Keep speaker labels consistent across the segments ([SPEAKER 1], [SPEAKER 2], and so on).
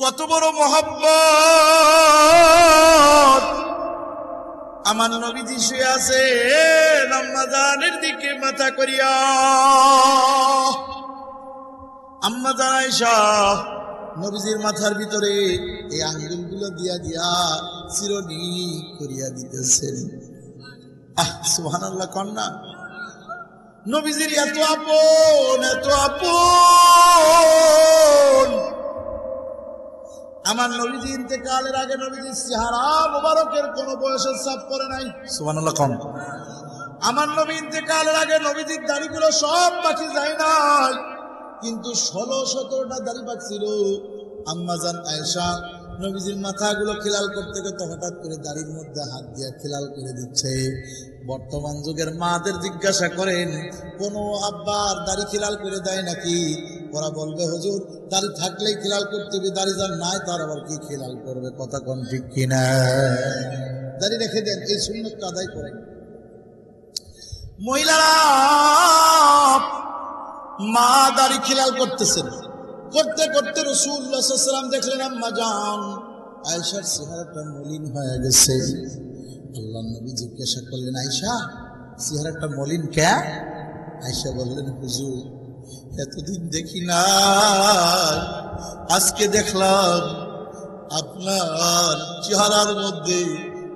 [SPEAKER 1] কত বড় মহব্বত। আমার নবীজি শুয়ে আছে, আম্মা জানের দিকে মাথা করিয়া। আম্মা জান আয়েশা নবীজির মাথার ভিতরে এই আঙ্গুলগুলো দিয়া দিয়া চিরনি করিয়া দিতেছেন। সুবহানাল্লাহ কন্যা। নবীজির এত আপন, এত আপন। আমার নবীজি ইন্তেকালের আগে নবীজির চেহারা মুবারকের কোন বয়সের ছাপ পড়ে নাই। সুবহানাল্লাহ কম। আমার নবী ইন্তেকালের আগে নবীজির দাড়িগুলো সব পাখি যায় নাই, কিন্তু 16-17টা দাড়ি পাকছিল। আম্মা জান আয়েশা নবীজির মাথাগুলো খিলাল করতে করতে হঠাৎ করে দাড়ির মধ্যে হাত দিয়ে খিলাল করে দিচ্ছে। বর্তমান যুগের মাদের জিজ্ঞাসা করেন, কোন আব্বার দাড়ি খিলাল করে দেয় নাকি? ওরা বলবে হুজুর দাড়ি থাকলেই খিলাল করতে হবে, দাড়ি যার নাই তার আবার কি খিলাল করবে? কথা কোন ঠিক কিনা? দাড়ি রেখে দেন, এই সুন্নতটা আদায় করেন। মহিলারা মা দাড়ি খিলাল করতেছেন, করতে করতে রাসূলুল্লাহ সাল্লাল্লাহু আলাইহি ওয়াসাল্লাম দেখলেন আম্মা জান আয়েশার চেহারাটা মলিন হয়ে গেছে। আল্লাহর নবী জিজ্ঞাসা করলেন, আয়েশা চেহারাটা মলিন কে? আয়েশা বললেন, হুজুর এতদিন দেখি না, আজকে দেখলাম আপনার চেহারার মধ্যে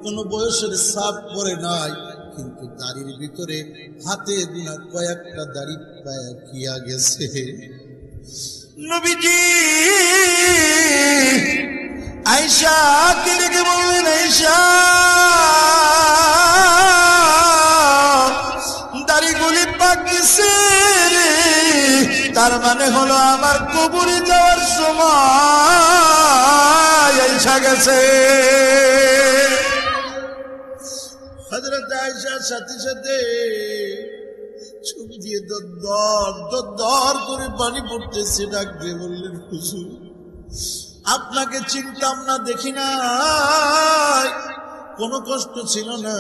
[SPEAKER 1] কোনো বয়সের ছাপ পড়ে নাই, কিন্তু দাড়ির ভিতরে হাতে গুনা কয়েকটা দাড়ি পাকিয়া গেছে। নবীজি আয়েশা কে ডেকে বললেন, আয়েশা দাড়িগুলি পাকিছে রে, তার মানে হলো আমার কবরে যাওয়ার সময় আয়েশা গেছে। হযরত আয়েশার সাথে সাথে চোখ দিয়ে দর করে পানি পড়তেছে। ডাক দিয়ে বললেন, হুজুর আপনাকে চিনতাম না, দেখি না, কোনো কষ্ট ছিল না,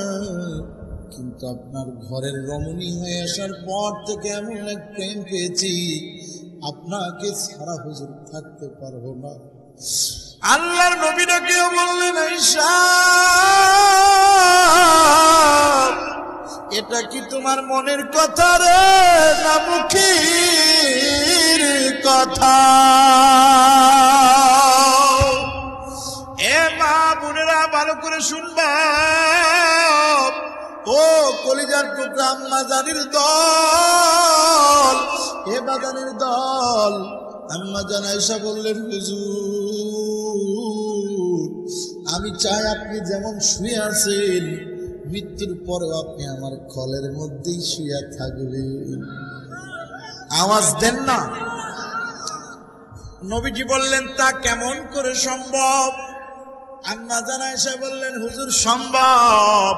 [SPEAKER 1] কিন্তু আপনার ঘরের রমণী হয়ে আসার পর থেকে এমন এক প্রেম পেয়েছি, আপনাকে ছাড়া হুজুর থাকতে পারবো না। আল্লাহর নবী ডাকেও বললেন, আয়েশা এটা কি তোমার মনের কথা রে না মুখের কথা? এ মা বোনেরা ভালো করে শুনবা, ও কলিজার টুকরা আম্মা জানের দল, এ বাগানের দল। আম্মা জান আয়েশা বললেন, হুজুর আমি চাই আপনি যেমন শুয়ে আছেন মৃত্যুর পরেও আপনি আমার খলের মধ্যেই শুয়ে থাকবেন। আওয়াজ দেন না। নবীজি বললেন, তা কেমন করে সম্ভব? আম্মা জান আয়েশা বললেন, হুজুর সম্ভব।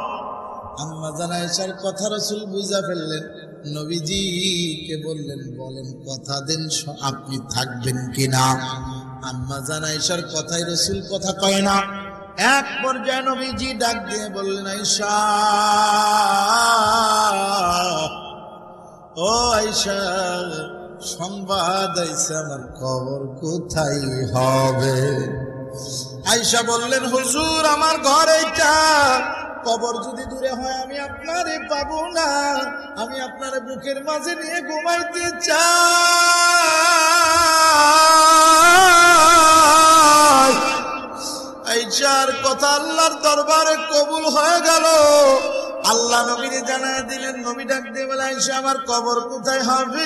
[SPEAKER 1] আম্মা জান আয়েশার কথা রাসূল বুঝা ফেললেন। নবীজিকে বললেন, বলেন কথা দেন আপনি থাকবেন কিনা? আম্মা জান আয়েশার কথাই রাসূল কথা কয় না। এক পর্যায়ে নবীজি ডাক দিয়ে বললেন, আয়েশা ও আয়েশা সংবাদ আইছে, আমার কবর কোথায় হবে? আয়েশা বললেন, হুজুর আমার ঘর এইটা, কবর যদি দূরে হয় আমি আপনারে পাবো না, আমি আপনার বুকের মাঝে নিয়ে ঘুমাইতে চাই। আয়েশার কথা আল্লাহর দরবারে কবুল হয়ে গেল। আল্লাহ নবীরে জানায় দিলেন। নবী ডাক দিয়ে বলে, আয়েশা আমার কবর কোথায় হবে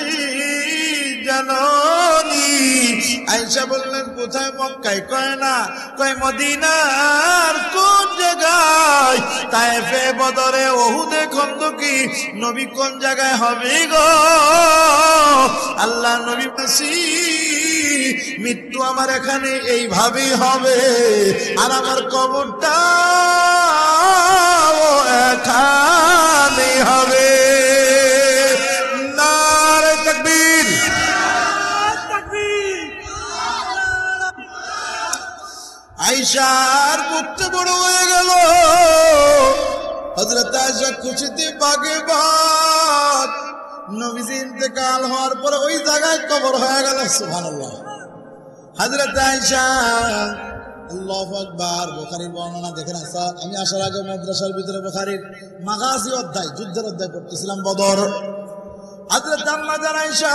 [SPEAKER 1] জানি? আয়েশা বললেন, কোথায়? মক্কায়। কয় না, কয় মদিনার কোন জায়গায়? তায়েফে, বদরে, ওহুদে, খন্দকি, নবী কোন জায়গায় হবে গো? আল্লাহ নবী বলেছি, মৃত্যু আমার এখানে এইভাবেই হবে, আর আমার কবরটা এখানে হবে। নারে তাকবীর। আয়েশার বুকটা বড় হয়ে গেল। হযরত আয়েশা খুশিতে বাগে বাগ। নবীজি ইন্তেকাল হওয়ার পরে ওই জায়গায় কবর হয়ে গেল। সুবহানাল্লাহ। হযরত আয়েশা, আল্লাহু আকবার। বুখারীর বর্ণনা দেখেন। আমি আসার আগে মাদ্রাসার ভিতরে বুখারীর মাগাজি অধ্যায়, যুদ্ধের অধ্যায় পড়তেছিলাম, বদর। হযরত আম্মা জান আয়েশা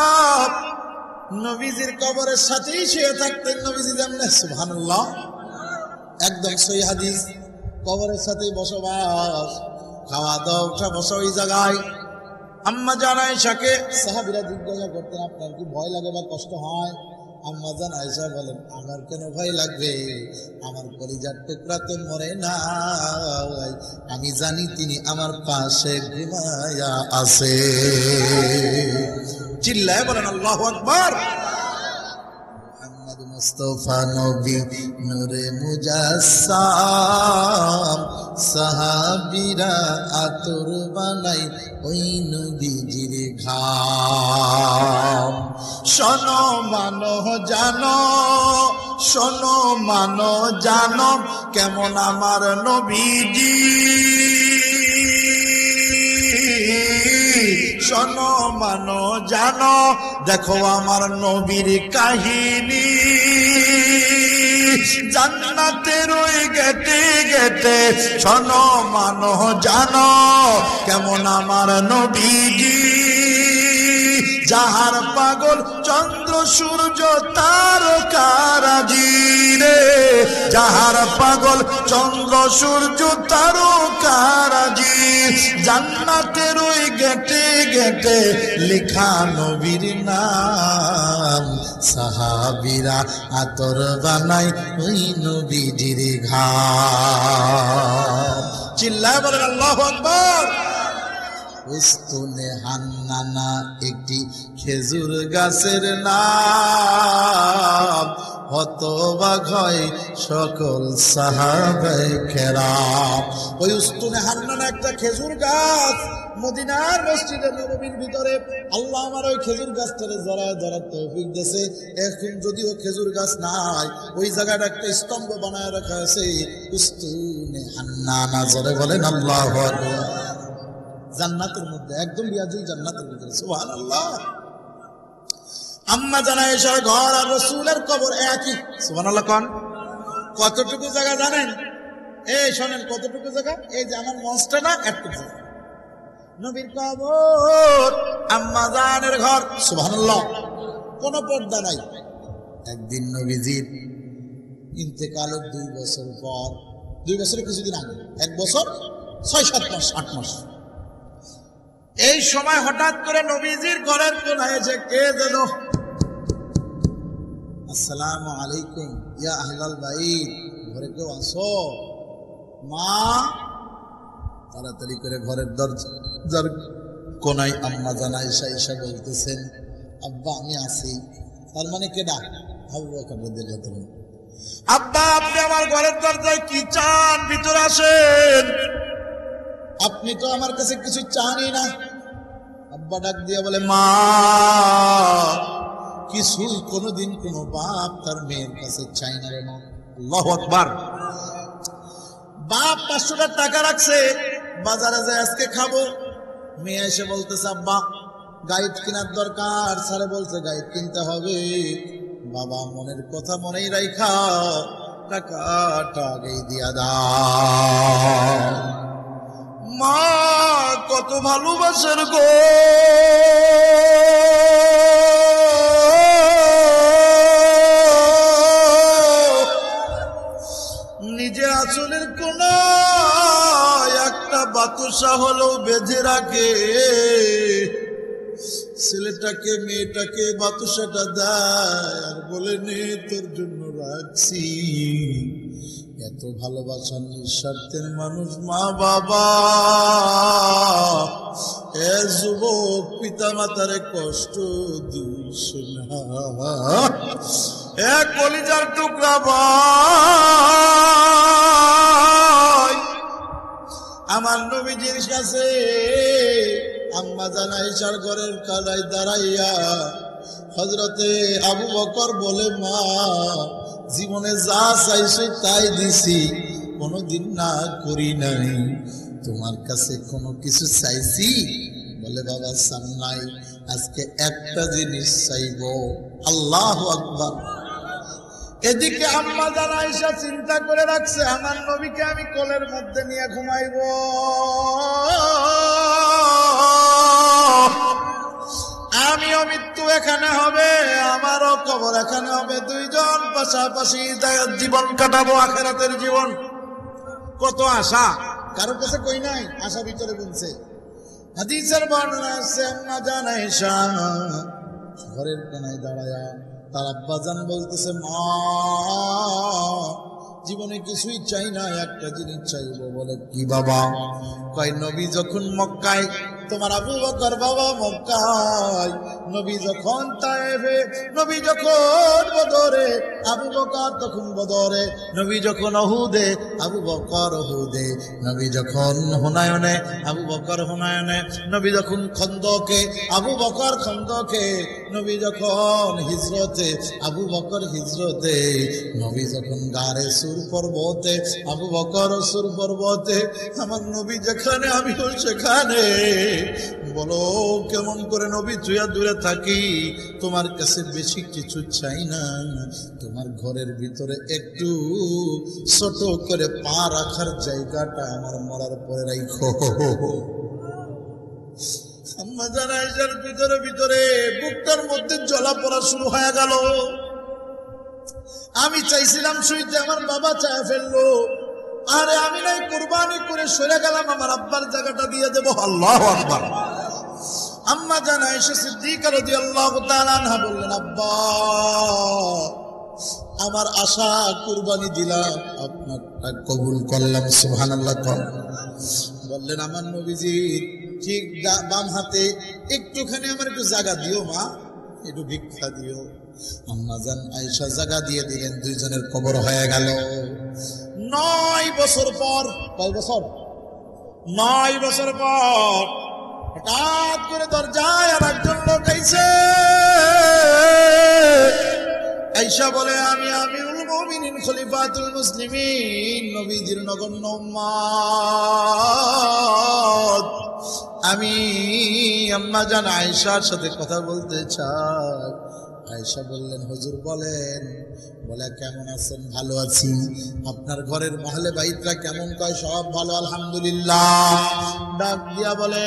[SPEAKER 1] নবীজির কবরের সাথেই শুয়ে থাকতেন। নবীজি যেমন, সুবহানাল্লাহ, একদম সহিহ হাদিস, কবরের সাথেই বসবাস, খাওয়া দাওয়া, উঠা বসা ওই জায়গায়। আম্মা জান আয়েশাকে সাহাবীরা জিজ্ঞাসা করতেন, আপনার কি ভয় লাগে বা কষ্ট হয়? আম্মা জান আয়েশা বলেন, আমার কেন ভয় লাগবে? আমার কলিজার টুকরা তো মরে নাই, আমি জানি তিনি আমার পাশে ঘুমায়া আছে। চিল্লায় বলেন আল্লাহু আকবার। মুহাম্মদ মুস্তাফা নবী নূরে মুজাসসাম, সাহাবীরা আতর বানাই ওই নবীজির ঘাম। শোনো মানো জানো, শোনো মানো জানো, কেমন আমার নবীজি। শোনো মানো জানো, দেখো আমার নবীর কাহিনী। জান্নাতের ওই গেটে গেটে, শোনো মানো জানো, কেমন আমার নবীজি। যাহার পাগল চন্দ্র সূর্য তারকারাজি রে, যাহার পাগল চন্দ্র সূর্য তারকারাজি। জান্নাতের ওই গেটে গেটে লেখা নবীর নাম, সাহাবীরা আতর বানায় ওই নবীজির ঘাম। চিল্লায় বলেন আল্লাহু আকবার। উস্তুনে হান্নানা একটি খেজুর গাছের নাম, হতবাক হয় সকল সাহাবায়ে কেরাম। ওই উস্তুনে হান্নানা একটা খেজুর গাছ, মদিনার মসজিদে নববীর ভিতরে। আল্লাহ আমার ওই খেজুর গাছটারে জড়ায় ধরার তৌফিক দিয়েছে। এখন যদিও খেজুর গাছ নাই, ওই জায়গাটা একটা স্তম্ভ বানায় রাখা আছে, উস্তুনে হান্নানা। জোরে বলেন আল্লাহু আকবার। জান্নাতের মধ্যে, একদম রিয়াজুল জান্নাতের ভিতরে, সুবহানাল্লাহ। আম্মা জান আয়েশার ঘর আর রাসূলের কবর একই, সুবহানাল্লাহ। কোন কতটুকু জায়গা জানেন? এই শোনেন, কতটুকু জায়গা? এই যে আমার মঞ্চটা না, একটু জায়গা। নবীর কবর, আম্মা জানের ঘর, সুবহানাল্লাহ। কোনো পর্দা নাই। একদিন নবীজির ইন্তেকালের 2 বছর পর, 2 বছরের কিছুদিন আগে, 1 বছর 6-7 মাস, 8 মাস, এই সময় হঠাৎ করে নবীজির ঘরের কোনায় এসে কে যেন, আসসালামু আলাইকুম ইয়া আহলাল বাইত, ঘরে কেউ আসো? মা তাড়াতাড়ি করে ঘরের দরজার কোনায় আম্মা জান আয়েশা এসে বলতেছেন, আব্বা আমি আছি। তার মানে কেডা? আবু বকর রাদিয়াল্লাহু তাআলা। আব্বা আপনি আমার ঘরের দরজায় কি চান? ভিতরে আসেন। আপনি তো আমার কাছে কিছু চানই না। আব্বা ডাক দিয়ে বলে, মা, কিছু কোনোদিন কোনো বাপ তার মেয়ের কাছে চাই না রে মা। আল্লাহু আকবার। বাপ 500 টাকা রাখছে, বাজারে যায় আজকে খাবো। মেয়ে এসে বলতেছে, আব্বা গাইড কেনার দরকার। স্যারে বলছে গাইড কিনতে হবে। বাবা মনের কথা মনেই রাইখা টাকাটা আগেই দিয়া দাও। মা কত ভালোবাসার গো, নিজের আঁচলের কোনায় একটা বাতাসা হলেও বেঁধে রাখে। ছেলেটাকে মেয়েটাকে বাতাসাটা দেয় আর বলে, নে তোর জন্য রাখছি। এত ভালোবাসার নিঃস্বার্থের মানুষ মা বাবা। এ যুবক, পিতা মাতারে কষ্ট দিস না। এ কলিজার টুকরা ভাই, আমার নবীজির কাছে আম্মা জান আয়েশার ঘরের কালায় দাঁড়াইয়া হযরতে আবু বকর বলে, মা জীবনে যা চাইছি তাই দিছি, কোনোদিন না করি নাই। তোমার কাছে কোনো কিছু চাইছি? বলে, বাবা চান নাই, আজকে একটা জিনিস চাইব। আল্লাহু আকবার। এদিকে আম্মা জান আয়েশা চিন্তা করে রাখছে, আমার নবীকে আমি কোলের মধ্যে নিয়ে ঘুমাইবো। আমিও মৃত্যু এখানে হবে, আমারও কবর এখানে হবে, দুইজন পাশাপাশি জীবন কাটাবো, আখিরাতের জীবন। কত আশা, কারোর কাছে কই নাই, আশা ভিতরে বুনছে। হাদিসের বর্ণনা আছে, আম্মা জান আয়েশা ঘরের কোনায় দাঁড়ায়া তার আব্বা জান বলতেছে, মা জীবনে কিছুই চাই না, একটা জিনিস চাইবো। বলে কি বাবা? কয় নবী যখন মক্কায়, তোমার আবু বকর বাবা মক্কায়, নবী যখন তায়েফে, নবী যখন বদরে, আবু বকর তখন বদরে, নবী যখন উহুদে, আবু বকর উহুদে, নবী যখন হুনায়নে, আবু বকর হুনায়নে, নবী যখন খন্দকে, আবু বকর খন্দকে, নবী যখন হিজরতে, আবু বকর হিজরতে, নবী যখন গারে সুর পর্বতে, আবু বকর সুর পর্বতে। আমার নবী যেখানে, আমি সেখানে। বলো কেমন করে নবী তুইয়া দূরে থাকি? তোমার কাছে বেশি কিছু চাই না, তোমার ঘরের ভিতরে একটু ছোট করে পা রাখার জায়গাটা আমার মরার পরে রাখো। আম্মা জান আয়েশার ভিতরে ভিতরে বুকটার মধ্যে জ্বলা পড়া শুরু হয়ে গেল। আমি চাইছিলাম শুইতে, আমার বাবা চায় ফেললো। আরে আমি নাই কুরবানি করে সরে গেলাম, আমার আব্বার জায়গাটা দিয়ে দেবো। আল্লাহু আকবার। আম্মা জান আয়েশা সিদ্দিকা রাদিয়াল্লাহু তাআলা আনহা বললেন, আব্বা আমার আশা কুরবানি দিলাম, আপনারটা কবুল করলাম। সুবহানাল্লাহ। বললেন, আমার নবীজি ঠিক বাম হাতে একটুখানি আমার একটু জায়গা দিও মা, একটু ভিক্ষা দিও। আম্মা জান আয়েশা জায়গা দিয়ে দিলেন, দুইজনের কবর হয়ে গেল। 9 বছর পর, কয় বছর? 9 বছর পর হঠাৎ করে দরজায় আর একজন লোক আইছে। আয়েশা বলে, আমি আমিরুল মুমিনিন খলিফাতুল মুসলিমিন, নবীজির নগণ্য উম্মত, আমি আম্মা জান আয়েশার সাথে কথা বলতে চাই। আয়েশা বললেন, হুজুর বলেন। বলে, কেমন আছেন? ভালো আছি। আপনার ঘরের মহলে বাইতরা কেমন? কয় সব ভালো আলহামদুলিল্লাহ। ডাক দিয়া বলে,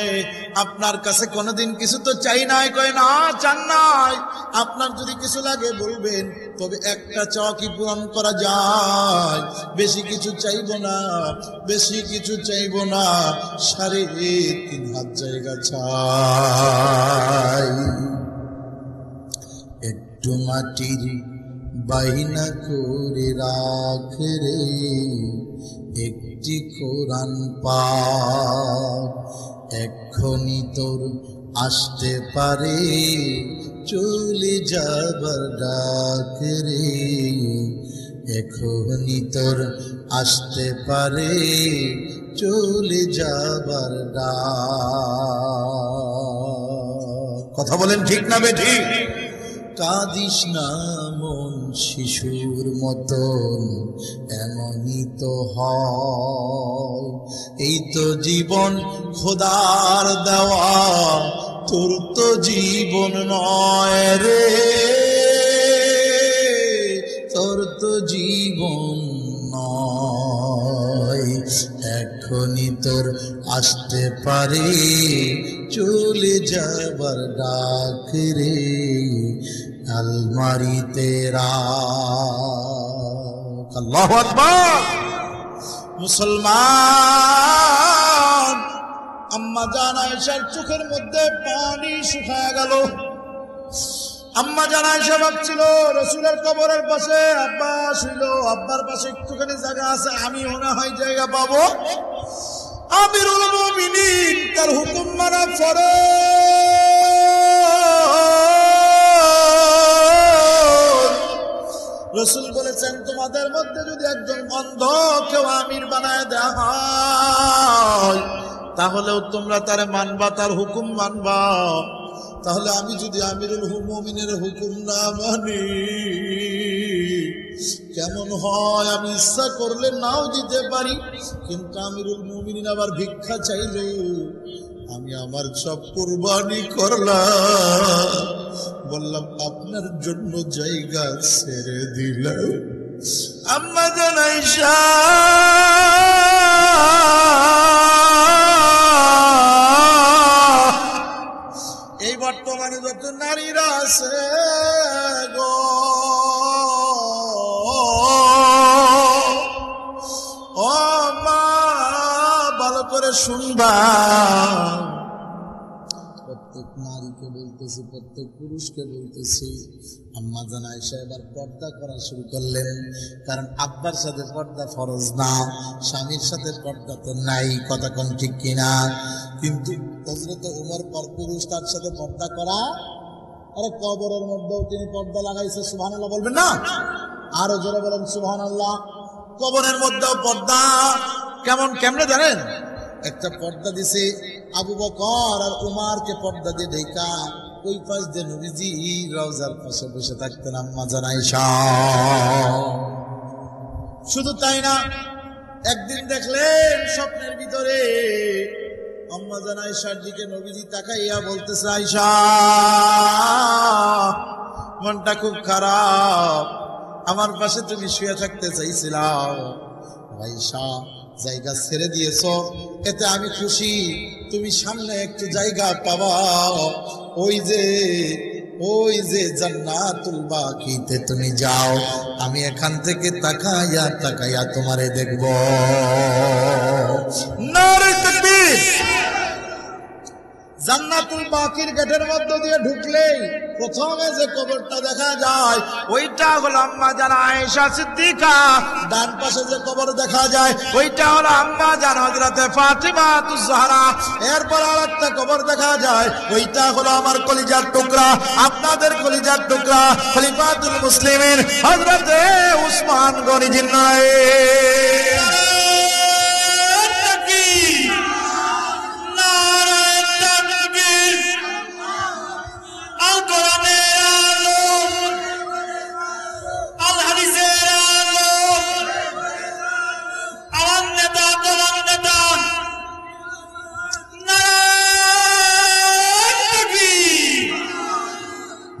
[SPEAKER 1] আপনার কাছে কোনোদিন কিছু তো চাই নাই? কয় না, চান নাই। আপনার যদি কিছু লাগে বলবেন, তবে একটা চাওয়া কি পূরণ করা যায়? বেশি কিছু চাইবো না, বেশি কিছু চাইবো না, 3.5 হাত জায়গা চাই। একটু মাটির বাইনা করে রাখ রে, একটি কোরআন পাক, এক্ষুনি তোর আসতে পারে চলে যাবার ডাক রে, এক্ষুনি তোর আসতে পারে চলে যাবার ডাক। কথা বলেন ঠিক না বেঠিক? কাঁদিস না মন শিশুর মতন, এমনই তো হয়। এই তো জীবন খোদার দেওয়া, তোর তো জীবন নয় রে, তোর তো জীবন নয়। এখনই তোর আসতে পারে চলে যাবার ডাক রে, আলমারিতে রাখ। আল্লাহু আকবার। মুসলমান, আম্মা জান আয়েশার চোখের মধ্যে পানি শুকায় গেল। আম্মা জান আয়েশা ভাবছিল, রাসূলের কবরের পাশে আব্বা ছিল, আব্বার পাশে একটুখানি জায়গা আছে, আমি মনে হয় জায়গা পাবো। আমিরুল মুমিনিন, তার হুকুম মানা ফরজ। রাসূল বলেছেন, তোমাদের মধ্যে যদি একজন অন্ধ কেউ আমির বানায় দেয়া হয়, তাহলেও তোমরা তারে মানবা, তার হুকুম মানবা। তাহলে আমি যদি আমিরুল মুমিনের হুকুম না মানি কেমন হয়? আমি ইচ্ছা করলে নাও দিতে পারি, কিন্তু আমিরুল মুমিনিন আবার ভিক্ষা চাইলে আমি আমার সব কুরবানি করলাম। বললাম, আপনি আপনার জন্য জায়গা ছেড়ে দিলাম। আম্মা জান আয়েশা এই বর্তমানে যত নারীরা আছে গো, ও মা ভালো করে শুনবা, প্রত্যেক নারীকে বলতেছি, প্রত্যেক পুরুষকে বলতেছি, আম্মা জান আয়েশা এবার পর্দা করা শুরু করলেন। কারণ আব্বার সাথে পর্দা ফরজ না, স্বামীর সাথে পর্দা তো নাই, কথা কোন ঠিক কিনা? কিন্তু হযরত ওমর পর পুরুষ, তার সাথে পর্দা করা। আরে কবরের মধ্যেও তিনি পর্দা লাগাইছে, সুবহানাল্লাহ বলবেন না? আরো জোরে বলেন সুবহানাল্লাহ। কবরের মধ্যেও পর্দা। কেমনে জানেন? একটা পর্দা দিছে আবু বকর আর উমারকে পর্দা দিয়ে ঢেকা ওই পাশ দিয়ে নবীজি রওজার পাশে বসে থাকতেন আম্মা জান আয়েশা। শুধু তাই না, একদিন দেখলেন স্বপ্নের ভিতরে আম্মা জান আয়েশার দিকে নবীজি তাকাইয়া বলতেছে, আয়েশা মনটা খুব খারাপ, আমার পাশে তুমি শুয়ে থাকতে চাইছিলাম, আয়েশা জায়গা ছেড়ে দিয়েছ, এতে আমি খুশি। তুমি সামনে একটু জায়গা পাবা, ওই যে জান্নাতুল বাকিতে তুমি যাও, আমি এখান থেকে তাকাইয়া তোমারে দেখব। নারে তাকবীর। জান্নাতুল বাকির গেটের মধ্য দিয়ে ঢুকলেই প্রথমে যে কবরটা দেখা যায় ওইটা হলো আম্মা জান আয়েশা সিদ্দিকা। ডান পাশে যে কবর দেখা যায় ওইটা হলো আম্মা জান হযরতে ফাতিমাতুজ জাহরা। এরপর আরেকটা কবর দেখা যায়, ওইটা হলো আমার কলিজার টুকরা, আপনাদের কলিজার টুকরা, খলিফাতুল মুসলিমিন হযরতে উসমান গনি জিন্নাহ।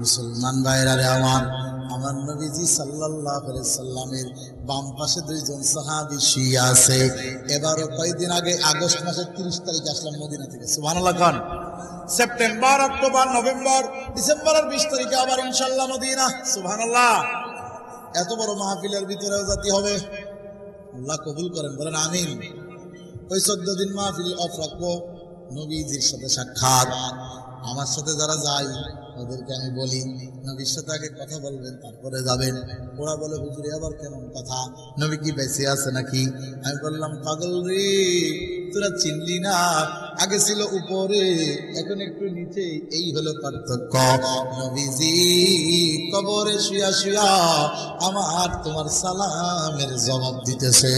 [SPEAKER 1] মুসলমান ভাইরা রে আমার নবীজি সাল্লাল্লাহু আলাইহি সাল্লামের বাম পাশে দুইজন সাহাবী শুয়ে আছে। এবারও কয়েকদিন আগে আগস্ট মাসের 30 তারিখ আসলাম মদিনা থেকে, সুবহানাল্লাহ খান। সেপ্টেম্বর, অক্টোবর, নভেম্বর, ডিসেম্বরের 20 তারিখে আবার ইনশাআল্লাহ মদিনা, সুবহানাল্লাহ। এত বড় মাহফিলের ভিতরেও জাতি হবে, আল্লাহ কবুল করেন, বলেন আমিন। ওই 14 দিন মাহফিল অফ রাখবো, নবীজির সাথে সাক্ষাৎ। আমার সাথে যারা যায় ওদেরকে আমি বলি নবীর সাথে আগে কথা বলবেন, তারপরে যাবেন। ওরা বলে হুজুর আবার কেমন কথা, নবী কি বেঁচে আছে নাকি? আমি বললাম পাগল রে, তোরা চিনলি না, আগে ছিল উপরে এখন একটু নিচে, এই হলো পার্থক্য। নবীজি কবরে শুয়া শুয়া আমার তোমার সালামের জবাব দিতেছে।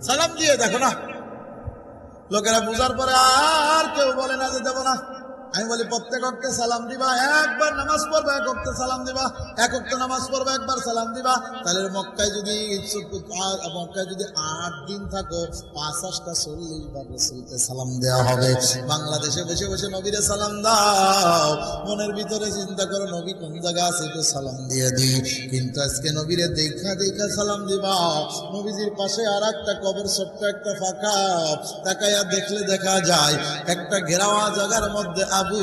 [SPEAKER 1] সালাম দিয়ে দেখো না, লোকেরা বুঝার পরে আর কেউ বলে না যে দেব না। আমি বলি প্রত্যেক ওয়াক্তে সালাম দিবা, একবার নামাজ পড়বা এক ওয়াক্তে সালাম দিবা, এক ওয়াক্তে নামাজ পড়বা একবার সালাম দিবা। তাহলে মক্কায় যদি 8 দিন থাকো 50টা 40 বার রাসূলকে সালাম দেওয়া হবে। বাংলাদেশে বসে বসে নবীরে সালাম দাও, মনের ভিতরে চিন্তা করো নবী কোন জায়গা আছে একটু সালাম দিয়ে দিই। কিন্তু আজকে নবীরে দেখা সালাম দিবা। নবীজির পাশে আর একটা কবর, ছোট্ট একটা ফাঁকা, তাকাইয়া দেখলে দেখা যায় একটা ঘেরাওয়া জায়গার মধ্যে আবু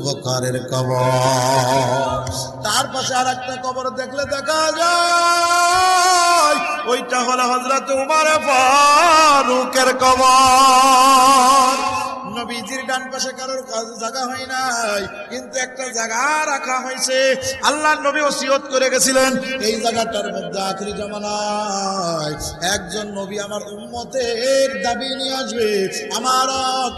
[SPEAKER 1] বকরের কবর, তার পাশে আর একটা কবর দেখলে দেখা যায় ওইটা হলো হযরত উমর ফারুকের কবর। নবীজির ডান পাশে কারোর জায়গা হয় নাই, কিন্তু একটা জায়গা রাখা হয়েছে। আল্লাহর নবী ওসিয়ত করে গেছিলেন এই জায়গাটার মধ্যে আখিরি জামানায় একজন নবী আমার উম্মতের দাবি নিয়ে আসবে, আমার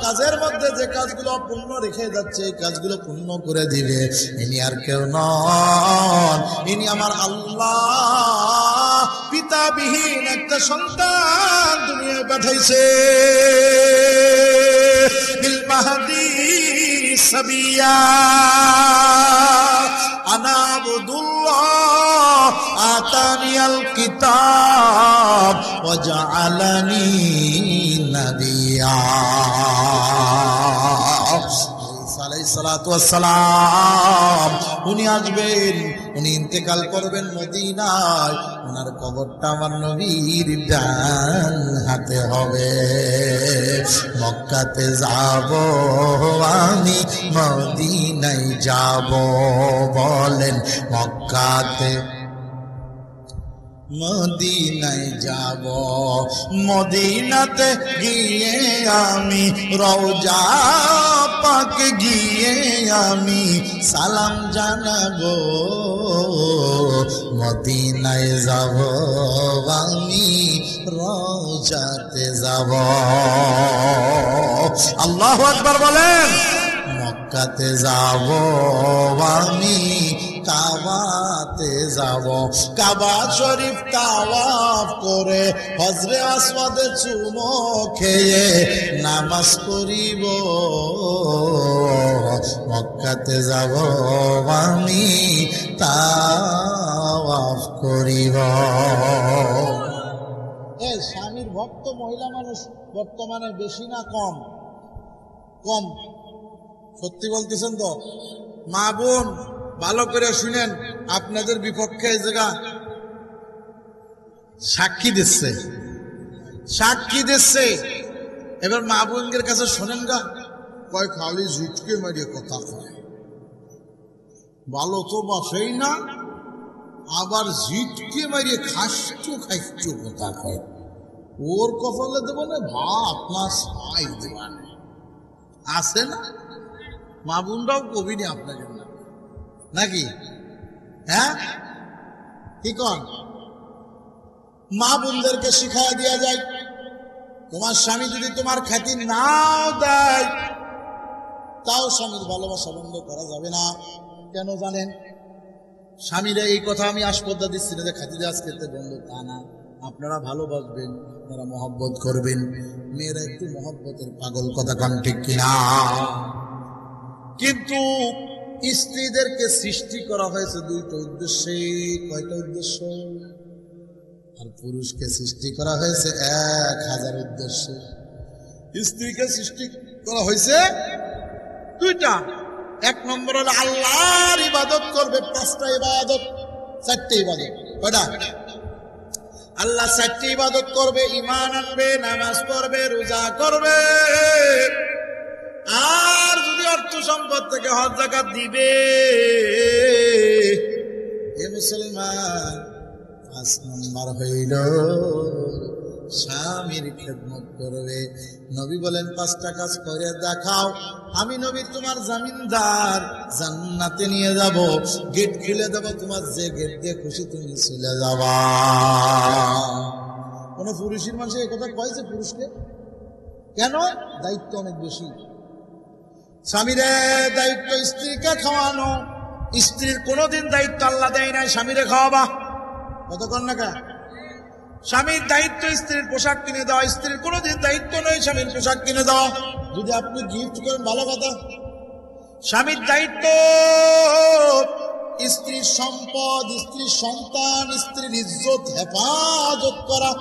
[SPEAKER 1] কাজের মধ্যে যে কাজগুলো পূর্ণ রেখে যাচ্ছে এই কাজগুলো পূর্ণ করে দিবে। ইনি আর কেউ নন, ইনি আমার আল্লাহ পিতাবিহীন একটা সন্তান দুনিয়ায় পাঠাইছে। বিলমাহদি সাবিয়া আনা আবদুল্লাহ আতানিয়াল কিতাব ওয়া জাআলানি নাবিয়্যা। সালাতু ওয়াস সালাম উনি আসবেন, উনি ইন্তেকাল করবেন মদিনায়, ওনার কবরটা আমার নবীর ডান হাতে হবে। মক্কাতে যাব আমি, মদিনায় যাব, বলেন মক্কাতে মদিনায় যাব, মদিনাতে গিয়ে আমি রওজা পাক গিয়ে আমি সালাম জানাবো, মদিনায় যাব আমি রওজাতে যাব। আল্লাহু আকবার বলেন। মক্কাতে যাব আমি, কাবাতে যাব, কাবা শরীফ তাওয়াফ করে হজরে আসওয়াদে চুমো খেয়ে নামাজ পড়িব, মক্কাতে যাব আমি তাওয়াফ করিব। এই স্বামীর ভক্ত মহিলা মানুষ বর্তমানে বেশি না কম? কম। সত্যি বলতেছেন তো? মা বোন ভালো করে শুনেন, আপনাদের বিপক্ষে এই জায়গা সাক্ষী দিচ্ছে, সাক্ষী দিচ্ছে। এবার মা বোনদের কাছে শোনেন গা, কয় খালি ঝুটকে মারিয়ে কথা কয়, ভালো তো বাসেই না, আবার ঝিটকে মারিয়ে খাসটু খাইটু কথা কয়। ওর কপালে দেব না ভাত না ছাই দেবানে আছে না? মা বোনরাও কবিনি আপনাদের না নাকি? হ্যাঁ কি কন? মা বোনদেরকে শিখাইয়া দেওয়া যায়, তোমার স্বামী যদি তোমার খ্যাতি নাও দেয় তাও স্বামীর ভালোবাসা বন্ধ করা যাবে না। কেন জানেন? স্বামীরা এই কথা আমি আস্পর্ধা দিচ্ছি না যে খ্যাতি দেওয়া খেতে বন্ধ, তা না। আপনারা ভালোবাসবেন, আপনারা মহব্বত করবেন, মেয়েরা একটু মহব্বতের পাগল, কথা কন ঠিক কিনা? কিন্তু স্ত্রীদেরকে সৃষ্টি করা হয়েছে দুইটা উদ্দেশ্যে। কয়টা উদ্দেশ্য? আর পুরুষকে সৃষ্টি করা হয়েছে 1000 উদ্দেশ্যে। স্ত্রীকে সৃষ্টি করা হয়েছে দুইটা। এক নম্বর হলো আল্লাহর ইবাদত করবে, 5টা ইবাদত, 4টে ইবাদত। কয়টা? আল্লাহ 4টে ইবাদত করবে, ঈমান আনবে, নামাজ পড়বে, রোজা করবে, আর যদি অর্থ সম্পদ থেকে হজ যাকাত দিবে। এ মুসলমান, 5 নম্বর হইল স্বামীর খেদমত করবে। নবী বলেন 5টা কাজ করে দেখাও, আমি নবী তোমার জামিনদার, জান্নাতে নিয়ে যাব, গেট খুলে দেব, তোমার যে গেট দিয়ে খুশি তুমি চলে যাবা। কোন পুরুষের মানুষ এই কথা কয়েছে পুরুষকে? কেন? দায়িত্ব অনেক বেশি। স্বামীরে দায়িত্ব স্ত্রীকে খাওয়ানো, স্ত্রীর কোনোদিন দায়িত্ব আল্লাহ দেয় নাই স্বামীরে খাওয়াবা। কতক্ষণ না? স্বামীর দায়িত্ব স্ত্রীর পোশাক কিনে দেওয়া, স্ত্রীর কোনোদিন দায়িত্ব নয় স্বামীর পোশাক কিনে দেওয়া। যদি আপনি গিফট করেন ভালো কথা। স্বামীর দায়িত্ব স্ত্রীর সম্পদ, স্ত্রীর সন্তান, স্ত্রীর ইজ্জত হেফাজত করা,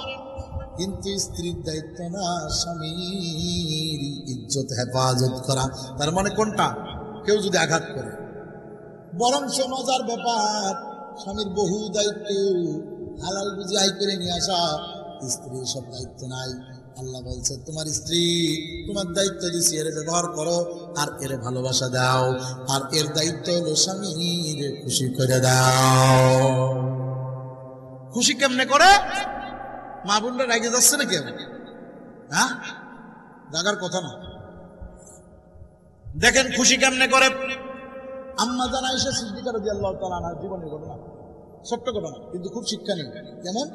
[SPEAKER 1] কিন্তু স্ত্রীর দায়িত্ব না স্বামীর ইজ্জত হেফাজত করা। তার মানে কোনটা? কেউ যদি আঘাত করে, বরং মজার ব্যাপার, স্বামীর বহু দায়িত্ব, হালাল বুঝি আয় করে নিয়ে আসা, স্ত্রীর সব দায়িত্ব নাই। আল্লাহ বলছে তোমার স্ত্রী, তোমার দায়িত্ব দিছি, এর ব্যবহার করো আর এর ভালোবাসা দাও, আর এর দায়িত্ব হলো স্বামীর খুশি করে দাও। খুশি কেমনে করে? মা বোনরা রেগে যাচ্ছে না কেন? হ্যাঁ, রাগার কথা না। দেখেন খুশি কেমনে করে। আম্মা জান আয়েশা সিদ্দিকা রাদিয়াল্লাহু তাআলা আনহার জীবনের ঘটনা, ছোট্ট ঘটনা কিন্তু খুব শিক্ষা নেই। যেমন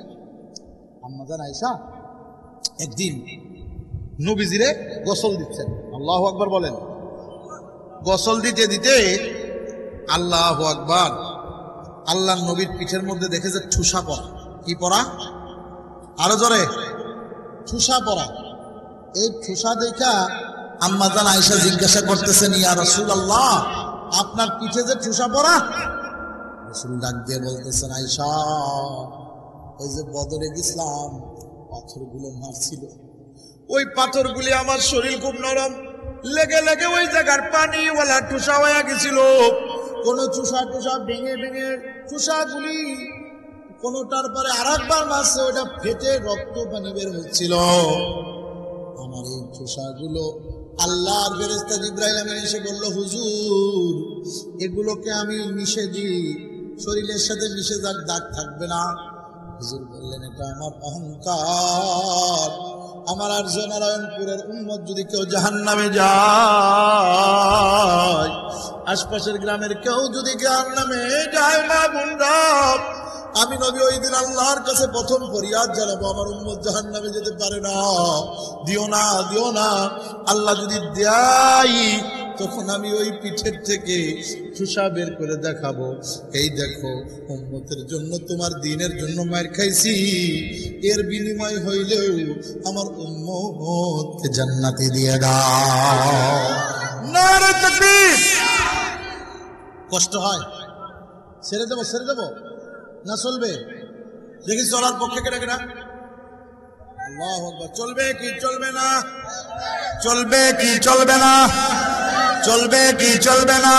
[SPEAKER 1] আম্মা জান আয়েশা একদিন নবীজিরে গোসল দিচ্ছেন। আল্লাহু আকবার বলেন। গোসল দিতে দিতে আল্লাহু আকবার, আল্লাহর নবীর পিঠের মধ্যে দেখেছে ঠুসা পড়া। কি পড়া? আরো জোরে, ঠুসা পড়া। এই ঠুসা দেখা আম্মা জান আয়েশা জিজ্ঞাসা করতেছেন, ইয়া রাসূলুল্লাহ, আপনার পিঠে যে ঠুসা পড়া? রাসূল ডাক দিয়ে বলতেছেন, আয়েশা, ওই যে বদরে গেছিলাম, পাথরগুলো মারছিল, ওই পাথরগুলি আমার শরীর খুব নরম, লেগে লেগে ওই জায়গার পানিওয়ালা টুসা হয়ে গেছিল। কোন চুষা টুসা ভেঙে ভেঙে চুষাগুলি কোনটার পরে আর একবার মারছে, ওটা ফেটে রক্ত পানি বের হচ্ছিল। আমার এই চুষাগুলো আল্লাহর ফেরেশতা জিবরাইল আমিন এসে বলল, হুজুর এগুলোকে আমি মিশে দিই, শরীরের সাথে মিশে যাক, দাগ থাকবে না। হুজুর বললেন, এটা আমার অহংকার। আমার আরজ নারায়ণপুরের উম্মত যদি কেউ জাহান্নামে যায়, আশপাশের গ্রামের কেউ যদি জাহান্নামে যায়, মা বোনরা, আমি নবী ওই দিন আল্লাহর কাছে প্রথম ফরিয়াদ জানাবো, আমার উম্মত জাহান্নামে যেতে পারে না, দিও না, দিও না। আল্লাহ যদি দেয়, তখন আমি ওই পিঠের থেকে চুষা বের করে দেখাবো, এই দেখো উম্মতের জন্য, তোমার দ্বীনের জন্য মার খাইছি, এর বিনিময় হইলেও আমার উম্মতকে জান্নাতে দিয়ে দাও। নারে তাকবীর। কষ্ট হয়, ছেড়ে দেবো, ছেড়ে দেবো না চলবে? দেখি চলার পক্ষে কেটে কেনা। আল্লাহু আকবার। চলবে কি চলবে না? চলবে কি চলবে না? চলবে কি চলবে না?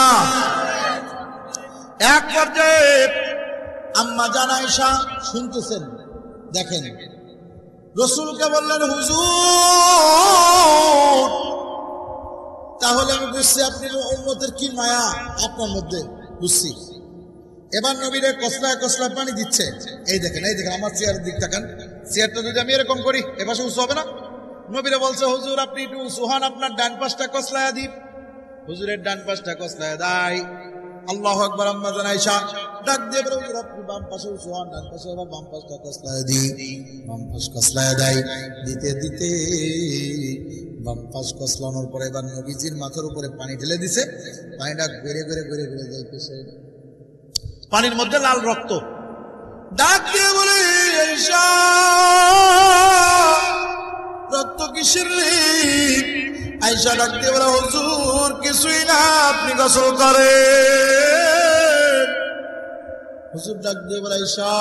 [SPEAKER 1] এক পর্যায়ে আম্মা জান আয়েশা শুনতেছেন, দেখেন রাসূলকে বললেন, হুজুর তাহলে আমি বুঝছি আপনি উম্মতের কি মায়া আপনার মধ্যে, বুঝছি। এবার নবীরে কসলায় কসলায় পানি দিচ্ছে। এই দেখেন, এই দেখেন আমার চেয়ারের দিক তাকান, চেয়ারটা যদি আমি এরকম করি এপাশে উঁচু হবে না? নবীরে বলছে, হুজুর আপনি একটু উঁচু হন, আপনার ডান পাশটা কসলায় দিন। হুজুরের ডান পাশটা কসলায় দেয়। আল্লাহু আকবার। আম্মা জান আয়েশা ডাক দিয়ে বলে, হুজুর আপনি বাম পাশে উঁচু হন, ডান পাশে, এবার বাম পাশটা কসলায় দিই। বাম পাশ কসলায় দেয়, দিতে দিতে বাম পাশ কসলানোর পরে এবার নবীজির মাথার উপরে পানি ঢেলে দিছে। পানিটা ঘুরে ঘুরে ঘুরে ঘুরে যাইতেছে, পানির মধ্যে লাল রক্ত। ডাক দিয়ে বলে, আয়েশা রক্ত কিসের রে? আয়েশা ডাক দিয়ে বলে, হুজুর কিছুই না, আপনি গোসল করেন। হুজুর ডাক দিয়ে বলে, আয়েশা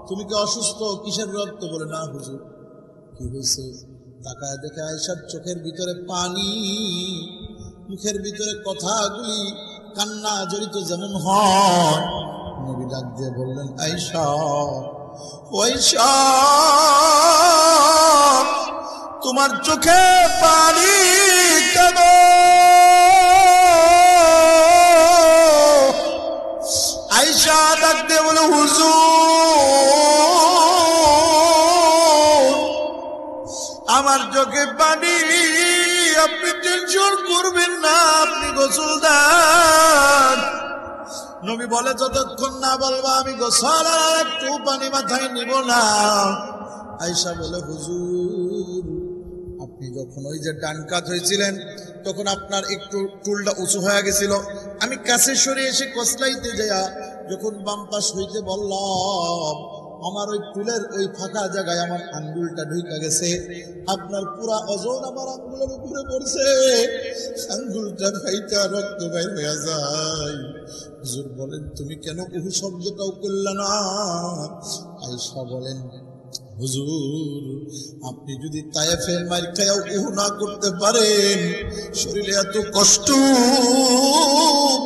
[SPEAKER 1] তুমি কি অসুস্থ? কিসের রক্ত? বলে, না হুজুর। কি হয়েছে? তাকায় দেখে আয়েশার চোখের ভিতরে পানি, মুখের ভিতরে কথাগুলি কান্না জড়িত যেমন হয়। নবী ডাক দিয়ে বললেন, আয়েশা, আয়েশা তোমার চোখে পানি কেন? আয়েশা ডাক দিয়ে বলে, হুজুর আমার চোখে পানি, আপনি টেনশন করবেন না, আপনি গোসল দেন। নবী বলে, যতক্ষণ না বলবা আমি গোসল আর একটু পানি মাথায় নিব না। আয়েশা বলে, হুজুর আপনি যখন ওই যে ডান কাত হয়েছিলেন, তখন আপনার একটু চুলটা উঁচু হয়ে গেছিল, আমি কাছে সরে এসে কসলাইতে যাইয়া যখন বাম পাশ হইতে বললাম, আমার ওই চুলের ওই ফাঁকা জায়গায় আমার আঙ্গুলটা ঢুকে গেছে, আপনার পুরা ওজন আমার আঙ্গুলের উপরে পড়ছে, আঙ্গুলটা ফাইটা রক্ত বাইর হয়ে যায়। হুজুর বলেন, তুমি কেন উহু শব্দটাও করলে না? আয়েশা বলেন, হুজুর আপনি যদি তায়েফের মার খায়াও উহু না করতে পারেন, শরীরে এত কষ্ট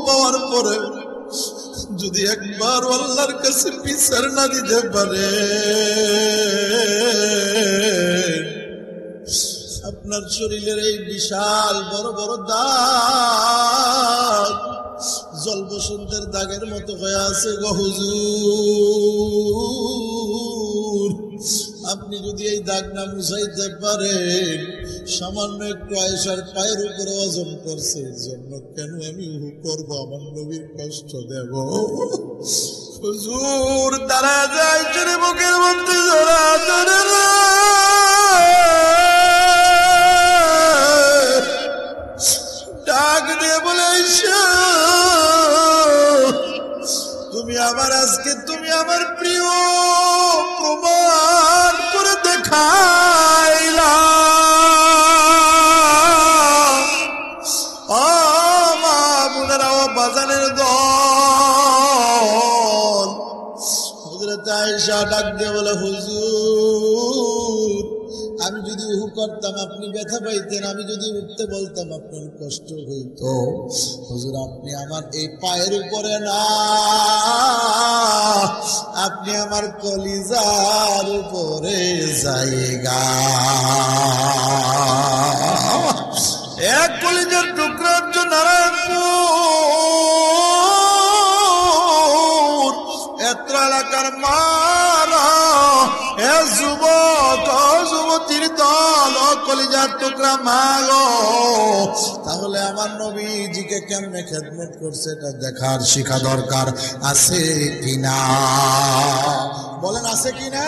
[SPEAKER 1] পাওয়ার পরে যদি একবার আল্লাহর কাছে বিচার না দিতে পারে, আপনার শরীরের এই বিশাল বড় বড় দাগ জল বসন্তের দাগের মতো হয়ে আছে গো হুজুর। আপনি যদি এই দাগ না মুছাইতে পারেন, সামান্য একটু আয়েশার পায়ের উপরে ওজন করছে, জন্য কেন আমি উহু করবো, আমার নবীর কষ্ট দেব? হুজুর দাঁড়া যায় চলে বুকের মধ্যে জোড়া ধরে ডাক দিয়ে বলে, আয়েশা তুমি আমার আজকে, তুমি আমার প্রিয় প্রমাণ করে দেখাইলা। ও মা বোনেরা, ও বাজানের দল, হযরত আয়েশা ডাক দিয়ে বলে, হুজুর আমি যদি উহু করতাম আপনি ব্যথা পাইতেন, আমি যদি উঠতে বলতাম আপনার কষ্ট হইত। হুজুর আপনি আমার এই পায়ের উপরে না, আপনি আমার কলিজার উপরে জায়গা। এক কলিজার টুকরার জন্য নারায়ণপুর এত্র এলাকার মারা, এ যুবক যুবতীর দল, কলিজার টুকরা মাগো, তাহলে আমার নবীজিকে কেমনে খেদমত করছে এটা দেখার শিখা দরকার আছে কিনা? বলেন আছে কিনা?